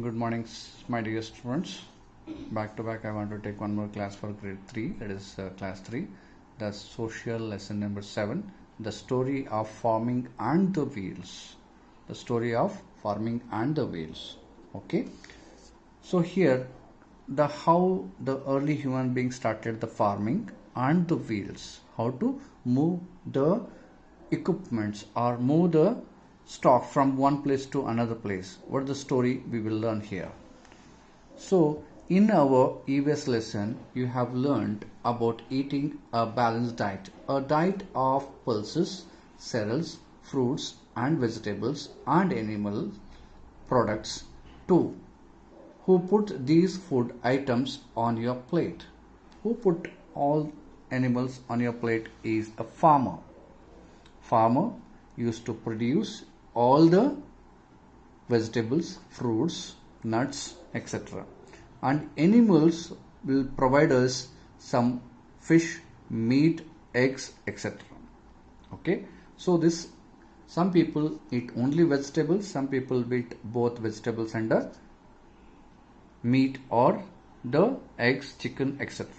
Good morning, my dear students. Back to back, I want to take one more class for grade 3, that is class 3, the social lesson number 7, the story of farming and the wheels. The story of farming and the wheels. Okay. So here, the how the early human beings started the farming and the wheels, how to move the equipments or move the stock from one place to another place. What the story we will learn here. So in our EVS lesson, you have learned about eating a balanced diet, a diet of pulses, cereals, fruits and vegetables and animal products too. Who put these food items on your plate? Who put all animals on your plate is a farmer. Farmer used to produce all the vegetables, fruits, nuts, etc. And animals will provide us some fish, meat, eggs, etc. Okay. So this some people eat only vegetables, some people eat both vegetables and meat or the eggs, chicken, etc.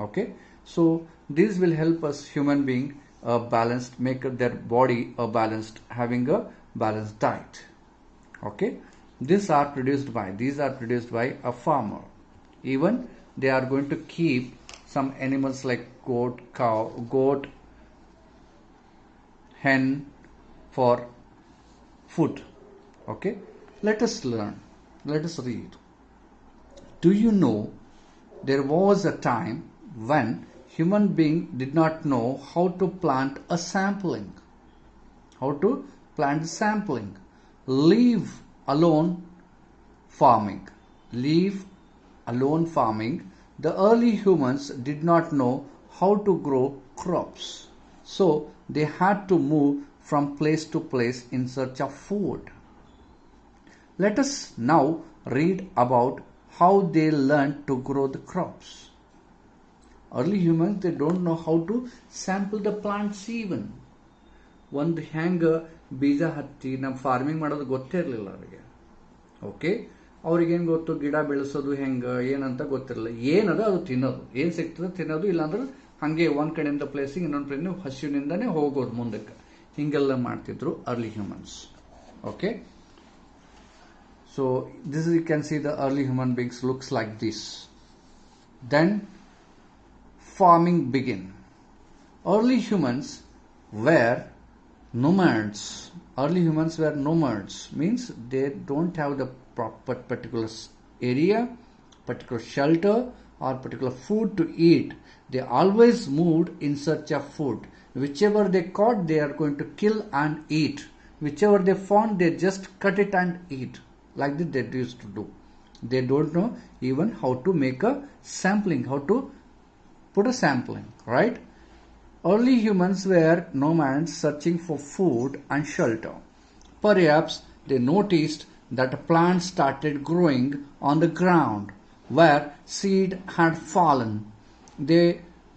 Okay. So this will help us human being balanced, make their body a balanced, having a balanced diet. Okay. These are produced by a farmer. Even they are going to keep some animals like goat, hen for food. Okay. Let us learn. Let us read. Do you know there was a time when human being did not know how to plant a sapling? How to plant sapling? Leave alone farming. Leave alone farming. The early humans did not know how to grow crops. So they had to move from place to place in search of food. Let us now read about how they learned to grow the crops. Early humans, they don't know how to sample the plants even. ಒಂದು ಹ್ಯಾಂಗ ಬೀಜ ಹತ್ತಿ ನಮ್ಮ farming ಮಾಡೋದು ಗೊತ್ತೇ ಇರಲಿಲ್ಲ ಅವರಿಗೆ. Okay, ಅವ್ರಿಗೇನು ಗೊತ್ತು ಗಿಡ ಬೆಳೆಸೋದು ಹೆಂಗೆ ಏನಂತ ಗೊತ್ತಿರಲಿಲ್ಲ. ಏನದ ಅದು ತಿನ್ನೋದು, ಏನು ಸಿಗ್ತದೆ ತಿನ್ನೋದು, ಇಲ್ಲಾಂದ್ರೆ ಹಾಗೆ ಒಂದು ಕಡೆಯಿಂದ ಪ್ಲೇಸಿಗೆ ಇನ್ನೊಂದು ಪ್ಲೇಸ್ ಹಸಿವಿನಿಂದನೇ ಹೋಗೋದು ಮುಂದಕ್ಕೆ. ಹಿಂಗೆಲ್ಲ ಮಾಡ್ತಿದ್ರು early humans. Okay. So this you can see the early human beings looks like this. Then farming began. Early humans were nomads. Early humans were nomads, means they don't have the proper particular area, particular shelter or particular food to eat. They always moved in search of food. Whichever they caught, they are going to kill and eat. Whichever they found, they just cut it and eat. Like that they used to do. They don't know even how to make a sampling, how to put a sampling, right? Early humans were nomads searching for food and shelter. Perhaps they noticed that plants started growing on the ground where seed had fallen. They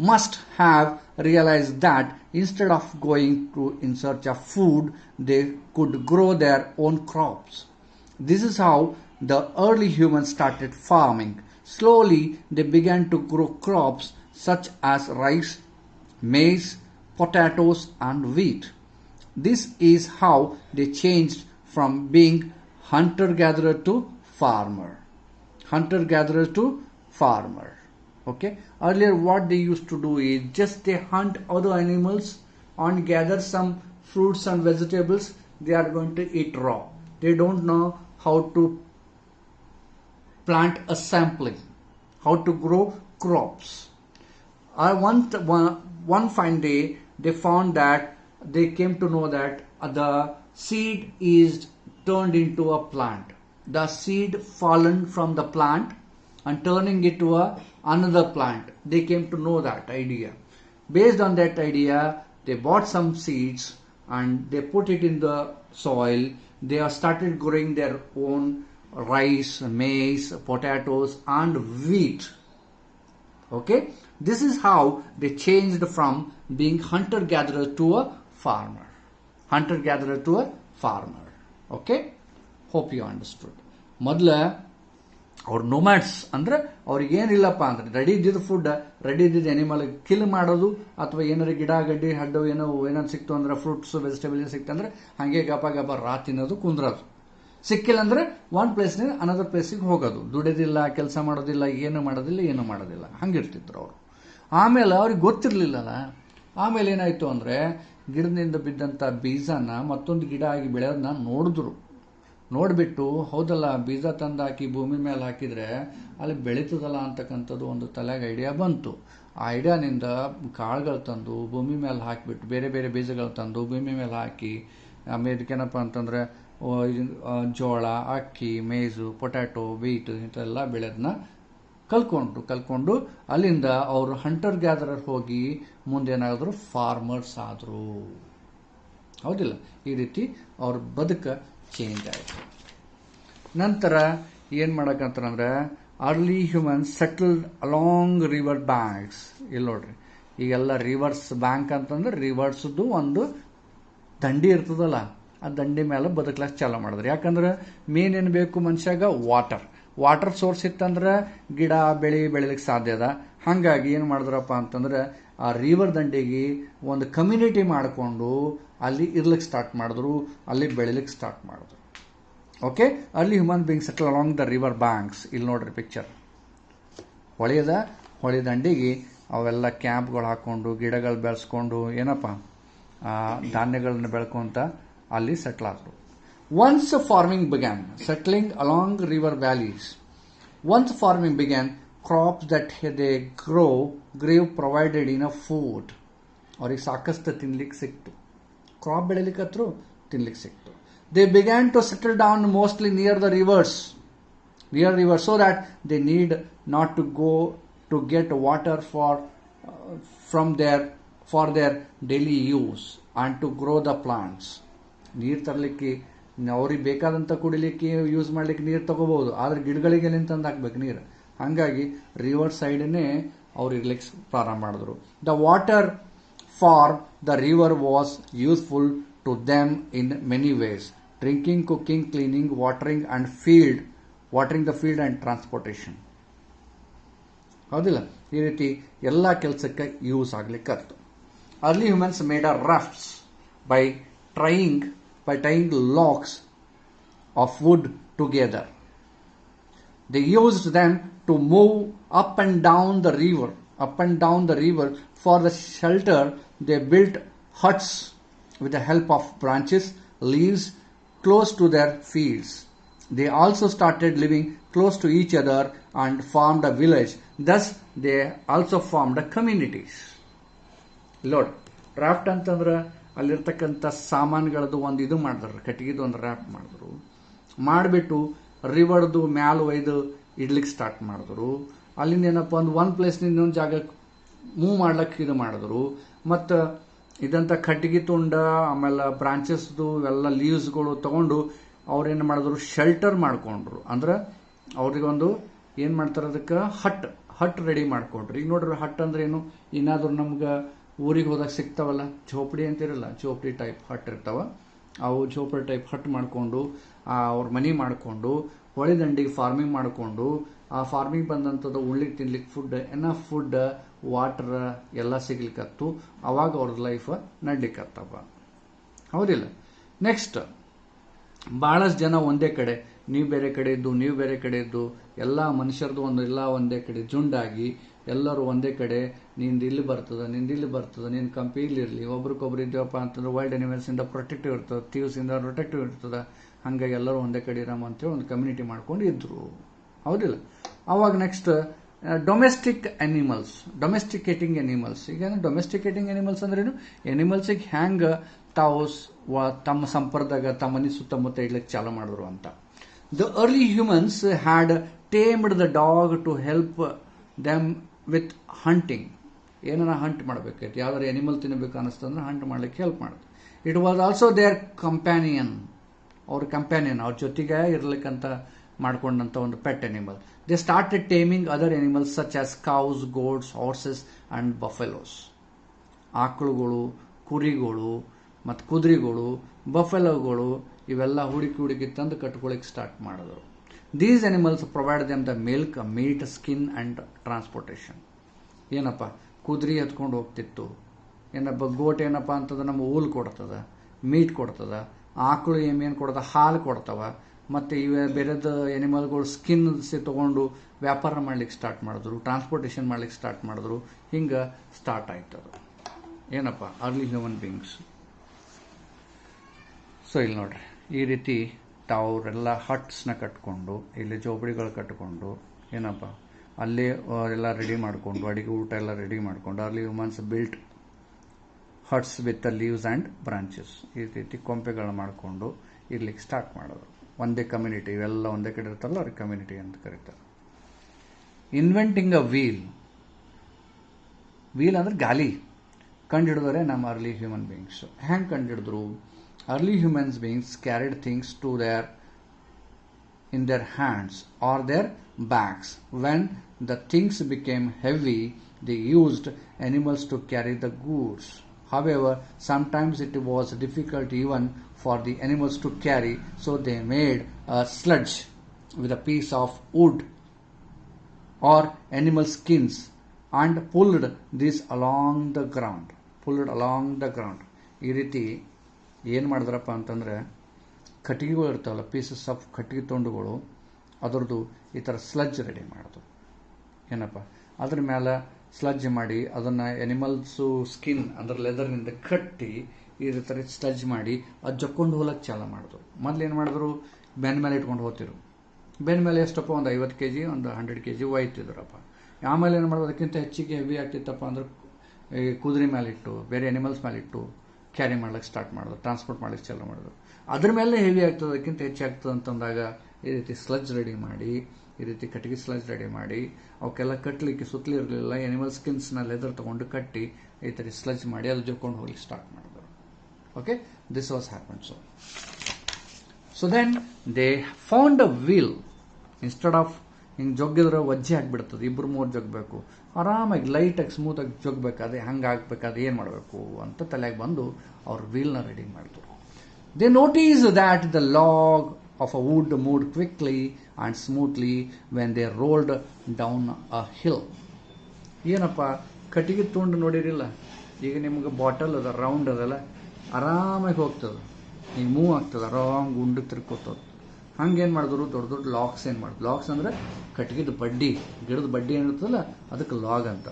must have realized that instead of going in search of food, they could grow their own crops. This is how the early humans started farming. Slowly, they began to grow crops such as rice, maize, potatoes and wheat. This is how they changed from being hunter-gatherer to farmer. Hunter-gatherer to farmer. Okay. Earlier what they used to do is just they hunt other animals and gather some fruits and vegetables they are going to eat raw. They don't know how to plant a sapling, how to grow crops. One fine day they found that they came to know that the seed is turned into a plant. The seed fallen from the plant and turning it to another plant. They came to know that idea. Based on that idea, they bought some seeds and they put it in the soil. They have started growing their own rice, maize, potatoes and wheat. Okay. This is how they changed from being hunter-gatherer to a farmer. Hunter-gatherer to a farmer. Okay. Hope you understood. ಮೊದಲ ಅವ್ರು ನೊಮ್ಯಾಡ್ಸ್ ಅಂದ್ರೆ ಅವ್ರಿಗೆ ಏನಿಲ್ಲಪ್ಪ ಅಂದ್ರೆ ready ಇದ್ದಿದ್ದು food, ready ಇದ್ದಿದ್ದು animal kill ಮಾಡೋದು, ಅಥವಾ ಏನಾರು ಗಿಡ ಗಡ್ಡಿ ಹಡ್ಡು ಏನಾದ್ರು ಸಿಕ್ತು ಅಂದ್ರೆ ಫ್ರೂಟ್ಸ್ ವೆಜಿಟೇಬಲ್ಸ್ ಸಿಕ್ತಂದ್ರೆ ಹಾಗೆ ಗಪ ರಾ ತಿನ್ನೋದು ಕುಂದ್ರೋದು. ಸಿಕ್ಕಿಲ್ಲ ಅಂದ್ರೆ ಒನ್ ಪ್ಲೇಸ್ನಿಂದ ಅನದರ್ ಪ್ಲೇಸಿಗೆ ಹೋಗೋದು, ದುಡಿಯೋದಿಲ್ಲ, ಕೆಲಸ ಮಾಡೋದಿಲ್ಲ, ಏನು ಮಾಡೋದಿಲ್ಲ ಹಂಗಿರ್ತಿದ್ರು ಅವರು. ಆಮೇಲೆ ಅವ್ರಿಗೆ ಗೊತ್ತಿರ್ಲಿಲ್ಲಲ್ಲ. ಆಮೇಲೆ ಏನಾಯ್ತು ಅಂದ್ರೆ ಗಿಡದಿಂದ ಬಿದ್ದಂತ ಬೀಜನ ಮತ್ತೊಂದು ಗಿಡ ಆಗಿ ಬೆಳೆಯೋದನ್ನ ನೋಡಿದ್ರು. ನೋಡ್ಬಿಟ್ಟು ಹೌದಲ್ಲ, ಬೀಜ ತಂದು ಹಾಕಿ ಭೂಮಿ ಮೇಲೆ ಹಾಕಿದ್ರೆ ಅಲ್ಲಿ ಬೆಳೀತದಲ್ಲ ಅಂತಕ್ಕಂಥದ್ದು ಒಂದು ತಲೆಗೆ ಐಡಿಯಾ ಬಂತು. ಆ ಐಡಿಯಾನಿಂದ ಕಾಳುಗಳು ತಂದು ಭೂಮಿ ಮೇಲೆ ಹಾಕಿಬಿಟ್ಟು, ಬೇರೆ ಬೇರೆ ಬೀಜಗಳು ತಂದು ಭೂಮಿ ಮೇಲೆ ಹಾಕಿ, ಆಮೇಲೆ ಇದಕ್ಕೇನಪ್ಪ ಅಂತಂದ್ರೆ ಜೋಳ, ಅಕ್ಕಿ, ಮೇಜು, ಪೊಟ್ಯಾಟೊ, ವೀಟ್ ಇಂಥೆಲ್ಲ ಬೆಳೆದನ್ನ ಕಲ್ಕೊಂಡು ಅಲ್ಲಿಂದ ಅವರು ಹಂಟರ್ ಗ್ಯಾದರರ್ ಹೋಗಿ ಮುಂದೇನಾದ್ರು ಫಾರ್ಮರ್ಸ್ ಆದರು. ಹೌದಿಲ್ಲ, ಈ ರೀತಿ ಅವ್ರ ಬದುಕ ಚೇಂಜ್ ಆಯಿತು. ನಂತರ ಏನು ಮಾಡಕಂತಾರಂದ್ರೆ early humans settled along river banks. ಇಲ್ಲಿ ನೋಡ್ರಿ, ಈಗೆಲ್ಲ ರಿವರ್ಸ್ ಬ್ಯಾಂಕ್ ಅಂತಂದ್ರೆ ರಿವರ್ಸ್ದು ಒಂದು ದಂಡಿ ಇರ್ತದಲ್ಲ, ಆ ದಂಡಿ ಮೇಲೆ ಬದುಕಲಾಕ ಚಾಲೂ ಮಾಡಿದ್ರು. ಯಾಕಂದ್ರೆ ಮೇನ್ ಏನು ಬೇಕು ಮನುಷ್ಯಾಗ? ವಾಟರ್ ಸೋರ್ಸ್ ಇತ್ತಂದ್ರೆ ಗಿಡ ಬೆಳಿಲಿಕ್ಕೆ ಸಾಧ್ಯ ಅದ. ಹಾಗಾಗಿ ಏನು ಮಾಡಿದ್ರಪ್ಪ ಅಂತಂದ್ರೆ ಆ ರಿವರ್ ದಂಡಿಗೆ ಒಂದು ಕಮ್ಯುನಿಟಿ ಮಾಡಿಕೊಂಡು ಅಲ್ಲಿ ಇರ್ಲಿಕ್ಕೆ ಸ್ಟಾರ್ಟ್ ಮಾಡಿದ್ರು, ಅಲ್ಲಿ ಬೆಳಿಲಿಕ್ಕೆ ಸ್ಟಾರ್ಟ್ ಮಾಡಿದ್ರು. Okay, early human being settle along the river banks. ಇಲ್ಲಿ ನೋಡ್ರಿ ಪಿಕ್ಚರ್, ಹೊಳೆ ದಂಡಿಗೆ ಅವೆಲ್ಲ ಕ್ಯಾಂಪ್ಗಳು ಹಾಕೊಂಡು ಗಿಡಗಳು ಬೆಳೆಸ್ಕೊಂಡು ಏನಪ್ಪ ಧಾನ್ಯಗಳನ್ನ ಬೆಳ್ಕೊಂತ ಅಲ್ಲಿ ಸೆಟ್ಲ್ ಆದರು. Once farming began settling along river valleys. Once farming began, crops that they grave provided in a food. ಅವ್ರಿಗೆ ಸಾಕಷ್ಟು ತಿನ್ಲಿಕ್ಕೆ ಸಿಕ್ತು, ಕ್ರಾಪ್ ಬೆಳಿಲಿಕ್ಕೆ ಹತ್ರ ತಿನ್ಲಿಕ್ಕೆ ಸಿಕ್ತು. They began to settle down mostly near rivers, so that they need not to go to get water for their daily use and to grow the plants. ನೀರು ತರಲಿಕ್ಕೆ ಅವ್ರಿಗೆ ಬೇಕಾದಂತ ಕುಡಿಲಿಕ್ಕೆ ಯೂಸ್ ಮಾಡ್ಲಿಕ್ಕೆ ನೀರು ತಗೋಬಹುದು, ಆದ್ರೆ ಗಿಡಗಳಿಗೆ ತಂದು ಹಾಕ್ಬೇಕು ನೀರು. ಹಂಗಾಗಿ ರಿವರ್ ಸೈಡ್ನೇ ಅವ್ರು ಇರ್ಲಿಕ್ಕೆ ಪ್ರಾರಂಭ ಮಾಡಿದ್ರು. The water for the river was useful to them in many ways: drinking, cooking, cleaning, watering the field and transportation. ಹೌದಿಲ್ಲ, ಈ ರೀತಿ ಎಲ್ಲ ಕೆಲಸಕ್ಕೆ ಯೂಸ್ ಆಗ್ಲಿಕ್ಕತ್ತು. Early humans made a rafts by tying logs of wood together. They used them to move up and down the river. For the shelter, they built huts with the help of branches, leaves, close to their fields. They also started living close to each other and formed a village. Thus, they also formed a communities. Lord, raft ಅಂತಂದ್ರೆ ಅಲ್ಲಿರ್ತಕ್ಕಂಥ ಸಾಮಾನುಗಳದ್ದು ಒಂದು ಇದು ಮಾಡಿದ್ರು, ಕಟ್ಟಿಗೆದು ಒಂದು raft ಮಾಡಿದ್ರು. ಮಾಡಿಬಿಟ್ಟು ರಿವರ್ದು ಮ್ಯಾಲ ಒಯ್ದು ಇಡ್ಲಿಕ್ಕೆ ಸ್ಟಾರ್ಟ್ ಮಾಡಿದ್ರು. ಅಲ್ಲಿಂದ ಏನಪ್ಪ ಒಂದು ಒನ್ ಪ್ಲೇಸ್ನಿಂದ ಇನ್ನೊಂದು ಜಾಗಕ್ಕೆ ಮೂವ್ ಮಾಡ್ಲಿಕ್ಕೆ ಇದು ಮಾಡಿದ್ರು. ಮತ್ತು ಇದಂತ ಕಟ್ಟಿಗೆ ತುಂಡ, ಆಮೇಲೆ ಬ್ರಾಂಚಸ್ದು ಎಲ್ಲ ಲೀವ್ಸ್ಗಳು ತಗೊಂಡು ಅವ್ರೇನು ಮಾಡಿದ್ರು, ಶೆಲ್ಟರ್ ಮಾಡ್ಕೊಂಡ್ರು. ಅಂದ್ರೆ ಅವ್ರಿಗೊಂದು ಏನು ಮಾಡ್ತಾರೆ, ಅದಕ್ಕೆ ಹಟ್ ರೆಡಿ ಮಾಡ್ಕೊಂಡ್ರು. ಈಗ ನೋಡ್ರಿ, ಹಟ್ ಅಂದ್ರೆ ಏನು? ಏನಾದ್ರು ನಮ್ಗೆ ಊರಿಗೆ ಹೋದಾಗ ಸಿಗ್ತಾವಲ್ಲ ಝೋಪಡಿ ಅಂತಿರಲ್ಲ, ಝೋಪಡಿ ಟೈಪ್ ಹಟ್ ಇರ್ತಾವ, ಅವು ಝೋಪಡಿ ಟೈಪ್ ಹಟ್ ಮಾಡಿಕೊಂಡು ಅವ್ರ ಮನೆ ಮಾಡಿಕೊಂಡು ಹೊಳೆ ದಂಡಿಗೆ ಫಾರ್ಮಿಂಗ್ ಮಾಡಿಕೊಂಡು ಆ ಫಾರ್ಮಿಂಗ್ ಬಂದಂಥದ್ದು ಉಳ್ಳಿಗೆ ತಿನ್ಲಿಕ್ಕೆ ಫುಡ್ ವಾಟರ್ ಎಲ್ಲ ಸಿಗ್ಲಿಕ್ಕತ್ತು. ಅವಾಗ ಅವ್ರದ್ದು ಲೈಫ್ ನಡ್ಲಿಕ್ಕತ್ತವ. ಹೌದಿಲ್ಲ? ನೆಕ್ಸ್ಟ್, ಬಹಳಷ್ಟು ಜನ ಒಂದೇ ಕಡೆ, ನೀವು ಬೇರೆ ಕಡೆ ಇದ್ದು ಎಲ್ಲ ಮನುಷ್ಯರದು ಎಲ್ಲ ಒಂದೇ ಕಡೆ ಜುಂಡಾಗಿ ಎಲ್ಲರೂ ಒಂದೇ ಕಡೆ, ನಿಂದು ಇಲ್ಲಿ ಬರ್ತದ, ನಿನ್ನ ಕಂಪಿ ಇಲ್ಲಿರಲಿ, ಒಬ್ರಿಗೊಬ್ರು ಇದ್ದೇವಪ್ಪ ಅಂತಂದ್ರೆ ವೈಲ್ಡ್ ಅನಿಮಲ್ಸ್ ಇಂದ ಪ್ರೊಟೆಕ್ಟಿವ್ ಇರ್ತದೆ, ಥೀವ್ಸ್ ಇಂದ ಪ್ರೊಟೆಕ್ಟಿವ್ ಇರ್ತದೆ. ಹಂಗಾಗಿ ಎಲ್ಲರೂ ಒಂದೇ ಕಡೆ ಇರಮ್ಮ ಅಂತೇಳಿ ಒಂದು ಕಮ್ಯುನಿಟಿ ಮಾಡ್ಕೊಂಡು ಇದ್ರು. ಹೌದಿಲ್ಲ? ಅವಾಗ ನೆಕ್ಸ್ಟ್ ಡೊಮೆಸ್ಟಿಕೇಟಿಂಗ್ ಎನಿಮಲ್ಸ್. ಈಗ ಡೊಮೆಸ್ಟಿಕೇಟಿಂಗ್ ಎನಿಮಲ್ಸ್ ಅಂದ್ರೇನು? ಎನಿಮಲ್ಸಿಗೆ ಹ್ಯಾಂಗ ತಾವು ತಮ್ಮ ಸಂಪರ್ಕದಾಗ ತಮ್ಮ ಮನೆ ಸುತ್ತಮುತ್ತ ಇಡ್ಲಿಕ್ಕೆ ಚಾಲು ಮಾಡಿದ್ರು ಅಂತ. The early humans had tamed the dog to help them with hunting. ಏನನ್ನ ಹಂಟ್ ಮಾಡಬೇಕೈತಿ, ಯಾವ್ದಾರು ಎನಿಮಲ್ ತಿನ್ನಬೇಕು ಅನಿಸ್ತಂದ್ರೆ ಹಂಟ್ ಮಾಡ್ಲಿಕ್ಕೆ ಹೆಲ್ಪ್ ಮಾಡುತ್ತೆ. It was also their companion, ಅವ್ರ ಜೊತೆಗೆ ಇರ್ಲಿಕ್ಕಂತ ಮಾಡ್ಕೊಂಡಂತ ಒಂದು pet animal. They started taming other animals such as cows, goats, horses and buffaloes. ಆಕಳುಗಳು, ಕುರಿಗಳು ಮತ್ತು ಕುದುರೆಗಳು, ಬಫೆಲೋಗಳು ಇವೆಲ್ಲ ಹುಡುಕಿ ತಂದು ಕಟ್ಕೊಳ್ಳಿಕ್ಕೆ ಸ್ಟಾರ್ಟ್ ಮಾಡಿದ್ರು. These animals provide them the milk, meat, skin and transportation. ಏನಪ್ಪ ಕುದುರೆ ಹತ್ಕೊಂಡು ಹೋಗ್ತಿತ್ತು, ಏನಪ್ಪ ಗೋಟ್ ಏನಪ್ಪ ಅಂತಂದ್ರೆ ನಮ್ಗೆ ಹುಲ್ ಕೊಡ್ತದ, ಮೀಟ್ ಕೊಡ್ತದ, ಆಕಳು ಏನು ಕೊಡ್ತದ, ಹಾಲು ಕೊಡ್ತವ, ಮತ್ತು ಇವೆ ಬೇರೆದ ಎನಿಮಲ್ಗಳು ಸ್ಕಿನ್ ತೊಗೊಂಡು ವ್ಯಾಪಾರ ಮಾಡ್ಲಿಕ್ಕೆ ಸ್ಟಾರ್ಟ್ ಮಾಡಿದ್ರು, ಟ್ರಾನ್ಸ್ಪೋರ್ಟೇಷನ್ ಮಾಡ್ಲಿಕ್ಕೆ ಸ್ಟಾರ್ಟ್ ಮಾಡಿದ್ರು. ಹಿಂಗೆ ಸ್ಟಾರ್ಟ್ ಆಯ್ತದ ಏನಪ್ಪ ಅರ್ಲಿ ಹ್ಯೂಮನ್ ಬೀಯಿಂಗ್ಸ್. ಸೊ ಇಲ್ಲಿ ನೋಡ್ರಿ, ಈ ರೀತಿ ತಾವರೆಲ್ಲ ಹಟ್ಸ್ನ ಕಟ್ಕೊಂಡು, ಇಲ್ಲಿ ಜೋಬಡಿಗಳು ಕಟ್ಕೊಂಡು, ಏನಪ್ಪ ಅಲ್ಲೇ ಎಲ್ಲ ರೆಡಿ ಮಾಡಿಕೊಂಡು, ಅಡಿಗೆ ಊಟ ಎಲ್ಲ ರೆಡಿ ಮಾಡಿಕೊಂಡು, early humans built huts with the leaves and branches. ಈ ರೀತಿ ಕೊಂಪೆಗಳು ಮಾಡಿಕೊಂಡು ಇರ್ಲಿಕ್ಕೆ ಸ್ಟಾರ್ಟ್ ಮಾಡೋದು. ಒಂದೇ ಕಮ್ಯುನಿಟಿ, ಇವೆಲ್ಲ ಒಂದೇ ಕಡೆ ಇರ್ತಾರಲ್ಲ ಅವ್ರಿಗೆ ಕಮ್ಯುನಿಟಿ ಅಂತ ಕರೀತಾರೆ. ಇನ್ವೆಂಟಿಂಗ್ ಅ ವೀಲ್. ವೀಲ್ ಅಂದ್ರೆ ಗಾಲಿ ಕಂಡುಹಿಡಿದವರೆ ನಮ್ಮ ಅರ್ಲಿ ಹ್ಯೂಮನ್ ಬೀಯಿಂಗ್ಸ್. ಹ್ಯಾಂಗೆ ಕಂಡುಹಿಡಿದ್ರು? Early human beings carried things in their hands or their backs. When the things became heavy, they used animals to carry the goods. However, sometimes it was difficult even for the animals to carry, so they made a sledge with a piece of wood or animal skins and pulled this along the ground. ಈ ರೀತಿ ಏನು ಮಾಡಿದ್ರಪ್ಪ ಅಂತಂದರೆ, ಕಟ್ಟಿಗೆಗಳು ಇರ್ತಾವಲ್ಲ, pieces of ಕಟ್ಟಿಗೆ ತುಂಡುಗಳು, ಅದರದ್ದು ಈ ಥರ sludge ready ಮಾಡೋದು. ಏನಪ್ಪ ಅದ್ರ ಮೇಲೆ ಸ್ಲಜ್ ಮಾಡಿ ಅದನ್ನು ಎನಿಮಲ್ಸು ಸ್ಕಿನ್ ಅಂದ್ರೆ ಲೆದರ್ನಿಂದ ಕಟ್ಟಿ ಈ ಥರ ಸ್ಲಜ್ ಮಾಡಿ ಅದು ಜಕ್ಕೊಂಡು ಹೋಲಕ್ಕೆ ಚಾಲ ಮಾಡಿದ್ರು. ಮೊದಲು ಏನು ಮಾಡಿದ್ರು, ಬೆನ್ನ ಮೇಲೆ ಇಟ್ಕೊಂಡು ಹೋಗ್ತಿರು. ಬೆನ್ನ ಮೇಲೆ ಎಷ್ಟಪ್ಪ, ಒಂದು 50 kg, ಒಂದು 100 kg ಒಯ್ತಿದ್ರಪ್ಪ. ಆಮೇಲೆ ಏನು ಮಾಡೋದು, ಅದಕ್ಕಿಂತ ಹೆಚ್ಚಿಗೆ ಹೆವಿ ಆಗ್ತಿತ್ತಪ್ಪ ಅಂದ್ರೆ ಈ ಕುದುರೆ ಮೇಲಿಟ್ಟು, ಬೇರೆ ಎನಿಮಲ್ಸ್ ಮೇಲಿಟ್ಟು ಕ್ಯಾರಿ ಮಾಡ್ಲಿಕ್ಕೆ ಸ್ಟಾರ್ಟ್ ಮಾಡಿದ್ರು, ಟ್ರಾನ್ಸ್ಪೋರ್ಟ್ ಮಾಡ್ಲಿಕ್ಕೆ ಚಾಲು ಮಾಡಿದ್ರು. ಅದ್ರ ಮೇಲೆ ಹೆವಿ ಆಗ್ತದೆ, ಅದಕ್ಕಿಂತ ಹೆಚ್ಚಾಗ್ತದೆ ಅಂತಂದಾಗ ಈ ರೀತಿ ಸ್ಲಜ್ ರೆಡಿ ಮಾಡಿ, ಈ ರೀತಿ ಕಟ್ಟಿಗೆ ಸ್ಲಜ್ ರೆಡಿ ಮಾಡಿ, ಅವಕ್ಕೆಲ್ಲ ಕಟ್ಟಲಿಕ್ಕೆ ಸುತ್ತಲಿ ಇರಲಿಲ್ಲ, ಎನಿಮಲ್ ಸ್ಕಿನ್ಸ್ನ ಲೆದರ್ ತೊಗೊಂಡು ಕಟ್ಟಿ ಈ ಥರ ಸ್ಲಜ್ ಮಾಡಿ ಅದು ಜೊಕ್ಕೊಂಡು ಹೋಗ್ಲಿಕ್ಕೆ ಸ್ಟಾರ್ಟ್ ಮಾಡಿದ್ರು. Okay, this was happen. So then they found a wheel. Instead of ಹಿಂಗೆ ಜೊಗ್ಗಿದ್ರೆ ವಜ್ಜೆ ಆಗಿಬಿಡ್ತದೆ, 2-3 ಜೊಗ್ಬೇಕು, ಆರಾಮಾಗಿ ಲೈಟಾಗಿ ಸ್ಮೂತಾಗಿ ಜೊಗ್ಬೇಕು, ಅದೇ ಹಂಗೆ ಆಗ್ಬೇಕಾದ್ರೆ ಏನು ಮಾಡಬೇಕು ಅಂತ ತಲೆಗೆ ಬಂದು ಅವ್ರು ವೀಲ್ನ ರೆಡಿ ಮಾಡಿದ್ರು. They notice that the log of a wood moved quickly and smoothly when they rolled down a hill. ಏನಪ್ಪ ಕಟ್ಟಿಗೆ ತುಂಡು ನೋಡಿರಿಲ್ಲ, ಈಗ ನಿಮ್ಗೆ ಬಾಟಲ್ ಅದ, ರೌಂಡ್ ಅದಲ್ಲ, ಆರಾಮಾಗಿ ಹೋಗ್ತದೆ, ಈಗ ಮೂವ್ ಆಗ್ತದೆ, ಆರಾಮ್ ಗುಂಡು ತಿರ್ಕೋತದೆ. ಹಂಗೇನು ಮಾಡಿದ್ರು, ದೊಡ್ಡ ದೊಡ್ಡ ಲಾಕ್ಸ್ ಏನು ಮಾಡಿದ್ರು. ಲಾಕ್ಸ್ ಅಂದರೆ ಕಟ್ಟಿಗೆದ ಬಡ್ಡಿ, ಗಿಡದ ಬಡ್ಡಿ ಏನಿರ್ತದಲ್ಲ ಅದಕ್ಕೆ ಲಾಗ್ ಅಂತ.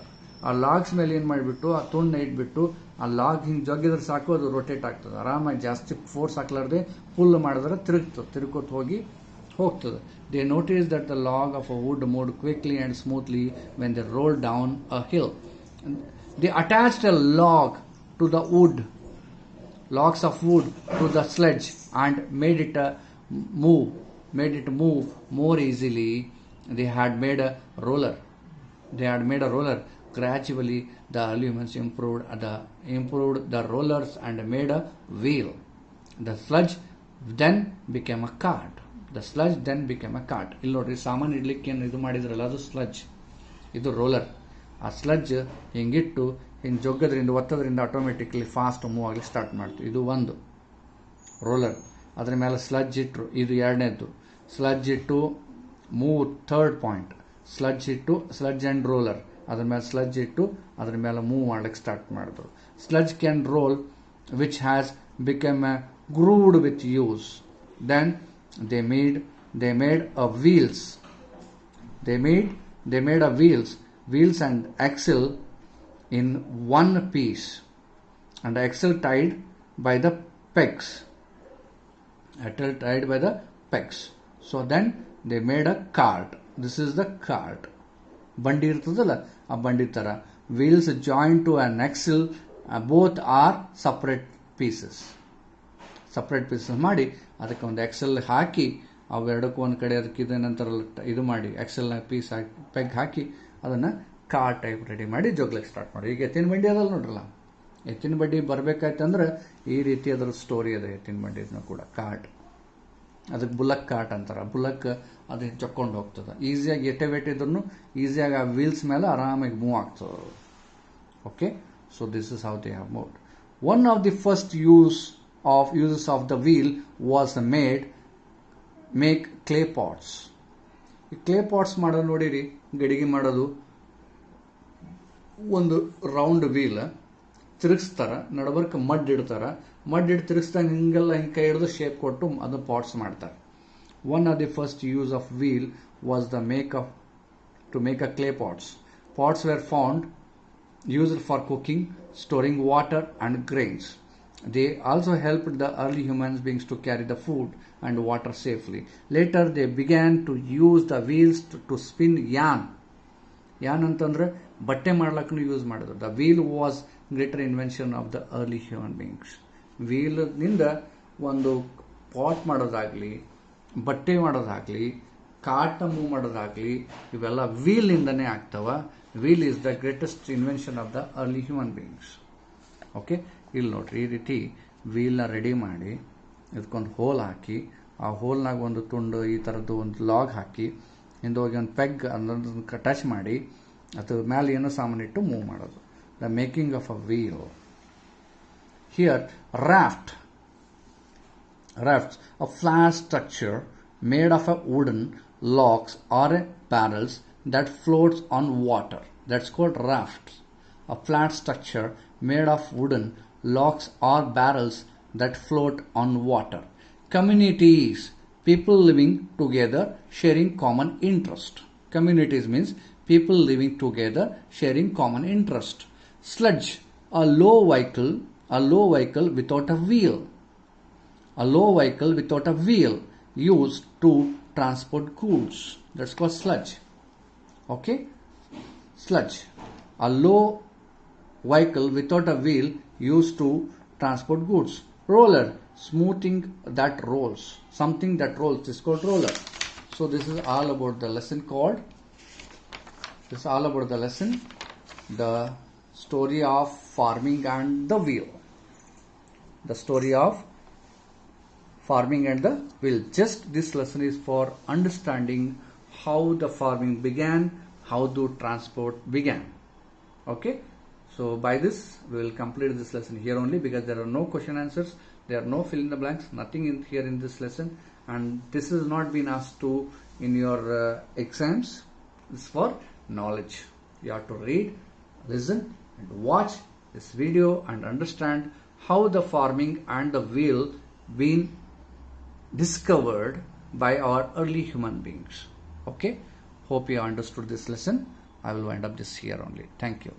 ಆ ಲಾಗ್ಸ್ ಮೇಲೆ ಏನು ಮಾಡಿಬಿಟ್ಟು ಆ ತುಂಡನ್ನ ಇಟ್ಬಿಟ್ಟು ಆ ಲಾಗ್ ಹಿಂಗೆ ಜಗ್ಗಿದ್ರೆ ಸಾಕು, ಅದು ರೊಟೇಟ್ ಆಗ್ತದೆ ಆರಾಮಾಗಿ. ಜಾಸ್ತಿ ಫೋರ್ಸ್ ಹಾಕ್ಲಾರ್ದೆ ಫುಲ್ ಮಾಡಿದ್ರೆ ತಿರುಕೋತ ಹೋಗ್ತದೆ. They notice that the log of a wood moved quickly and smoothly when they roll down a hill. They attached a log to the wood, logs of wood to the sledge and made it move more easily. They had made a roller. Gradually the early humans improved the rollers and made a wheel. The sludge then became a cart. ಇಲ್ಲಿ ನೋಡ್ರಿ, ಸಾಮಾನು ಇಡ್ಲಿಕ್ಕೆ ಏನು ಇದು ಮಾಡಿದ್ರಲ್ಲ ಅದು sludge, ಇದು roller. ಆ ಸ್ಲಜ್ ಹಿಂಗಿಟ್ಟು ಹಿಂಗೆ ಜೊಗ್ಗೋದ್ರಿಂದ ಒತ್ತೋದ್ರಿಂದ ಆಟೋಮೆಟಿಕ್ಲಿ ಫಾಸ್ಟ್ ಮೂವ್ ಆಗಲಿಕ್ಕೆ ಸ್ಟಾರ್ಟ್ ಮಾಡ್ತು. ಇದು ಒಂದು ರೋಲರ್. ಅದ್ರ ಮೇಲೆ ಸ್ಲಜ್ ಇಟ್ಟರು, ಇದು ಎರಡನೇದ್ದು. ಸ್ಲಜ್ ಇಟ್ಟು ಮೂವ್, ಥರ್ಡ್ ಪಾಯಿಂಟ್ ಸ್ಲಜ್ ಇಟ್ಟು, ಸ್ಲಜ್ ಆ್ಯಂಡ್ ರೋಲರ್, ಅದ್ರ ಮೇಲೆ ಸ್ಲಜ್ ಇಟ್ಟು ಅದ್ರ ಮೇಲೆ ಮೂವ್ ಮಾಡ್ಲಿಕ್ಕೆ ಸ್ಟಾರ್ಟ್ ಮಾಡಿದ್ರು. Sludge can roll which has become grooved with use. Then they made a wheels. They made a wheels and axle in one piece, and the axle tied by the pegs. So then they made a cart. This is the cart. Bandi irtadalla, a bandi tara. Wheels joined to an axle, both are separate pieces ಮಾಡಿ ಅದಕ್ಕೆ ಒಂದು Excel ಹಾಕಿ, ಅವೆರಡಕ್ಕೂ ಒಂದು ಕಡೆ ಅದಕ್ಕೆ ಇದು ನಂತರ ಇದು ಮಾಡಿ ಎಕ್ಸೆಲ್ನ ಪೀಸ್ ಹಾಕಿ ಪೆಗ್ ಹಾಕಿ ಅದನ್ನು ಕಾರ್ ಟೈಪ್ ರೆಡಿ ಮಾಡಿ ಜೋಗ್ಲಿಕ್ಕೆ ಸ್ಟಾರ್ಟ್ ಮಾಡಿ. ಈಗ ಎತ್ತಿನ ಬಂಡಿ ಅದಲ್ಲ ನೋಡ್ರಲ್ಲ, ಎತ್ತಿನ ಬಂಡಿ ಬರಬೇಕಾಯ್ತಂದ್ರೆ ಈ ರೀತಿ ಅದರ ಸ್ಟೋರಿ ಅದ. ಎತ್ತಿನ ಬಂಡಿನ ಕೂಡ ಕಾರ್ಟ್, ಅದಕ್ಕೆ ಬುಲಕ್ ಕಾರ್ಟ್ ಅಂತಾರೆ. ಬುಲಕ್ ಅದು ಚಕ್ಕೊಂಡು ಹೋಗ್ತದೆ ಈಸಿಯಾಗಿ, ಎಟ್ಟೆ ವೇಟ್ ಇದ್ರೂ ಈಸಿಯಾಗಿ ಆ ವೀಲ್ಸ್ ಮೇಲೆ ಆರಾಮಾಗಿ ಮೂವ್ ಆಗ್ತದೆ. Okay, so this is how they have moved. One of the first uses of the wheel was make clay pots. ಈ ಕ್ಲೇ ಪಾಟ್ಸ್ ಮಾಡೋದು ನೋಡಿರಿ, ಗಡಿಗೆ ಮಾಡೋದು, ಒಂದು ರೌಂಡ್ ವೀಲ್ ತಿರುಗಿಸ್ತಾರ, ನಡಬರ್ಕ ಮಡ್ ಇಡ್ತಾರ, ಮಡ್ ಇಟ್ಟು ತಿರುಗಿಸ್ದಾಗ ಹಿಂಗೆಲ್ಲ ಹಿಂಗೆ ಕೈ ಹಿಡಿದು ಶೇಪ್ ಕೊಟ್ಟು ಅದು ಪಾಟ್ಸ್ ಮಾಡ್ತಾರೆ. One of the first use of wheel was to make a clay pots. Pots were found used for cooking, storing water and grains. They also helped the early human beings to carry the food and water safely. Later they began to use the wheels to spin yarn. Yarn ಅಂತಂದ್ರೆ ಬಟ್ಟೆ ಮಾಡ್ಲಕ್ಕೂ use ಮಾಡಿದ್ರು. The wheel was greater invention of the early human beings. Wheel ನಿಂದ ಒಂದು pot ಮಾಡೋದಾಗ್ಲಿ, ಬಟ್ಟೆ ಮಾಡೋದಾಗ್ಲಿ, cart move ಮಾಡೋದಾಗ್ಲಿ, ಇವೆಲ್ಲ ವೀಲ್ ಇಂದನೇ ಆಗ್ತವ. Wheel is the greatest invention of the early human beings. Okay, ಇಲ್ಲಿ ನೋಡ್ರಿ, ಈ ರೀತಿ ವೀಲ್ನ ರೆಡಿ ಮಾಡಿ ಇದಕ್ಕೊಂದು ಹೋಲ್ ಹಾಕಿ, ಆ ಹೋಲ್ನಾಗ ಒಂದು ತುಂಡು ಈ ಥರದ್ದು ಒಂದು ಲಾಗ್ ಹಾಕಿ, ಹಿಂದೆ ಹೋಗಿ ಒಂದು ಪೆಗ್ ಅನ್ನೋದನ್ನು ಟಚ್ ಮಾಡಿ ಅದ್ರ ಮೇಲೆ ಏನೋ ಸಾಮಾನಿಟ್ಟು ಮೂವ್ ಮಾಡೋದು. The making of a wheel. Here rafts, a flat structure made of a wooden logs or barrels that floats on water. That's called rafts. A flat structure made of wooden logs or barrels that float on water. Communities, people living together sharing common interest. Communities means people living together sharing common interest. Sludge, a low vehicle without a wheel. A low vehicle without a wheel used to transport goods. That's called sludge. Okay? Sludge. A low vehicle without a wheel used to transport goods. Roller. Smoothing that rolls. Something that rolls is called roller. So this is all about the lesson called. This is all about the lesson. The story of farming and the wheel. The story of farming and the wheel. Just this lesson is for understanding how the farming began, how the transport began. Okay, so by this we will complete this lesson here only, because there are no question answers, there are no fill in the blanks, nothing in here in this lesson, and this has not been asked to in your exams. This is for knowledge. You have to read, listen and watch this video and understand how the farming and the wheel been discovered by our early human beings. Okay, hope you understood this lesson. I will wind up this here only. Thank you.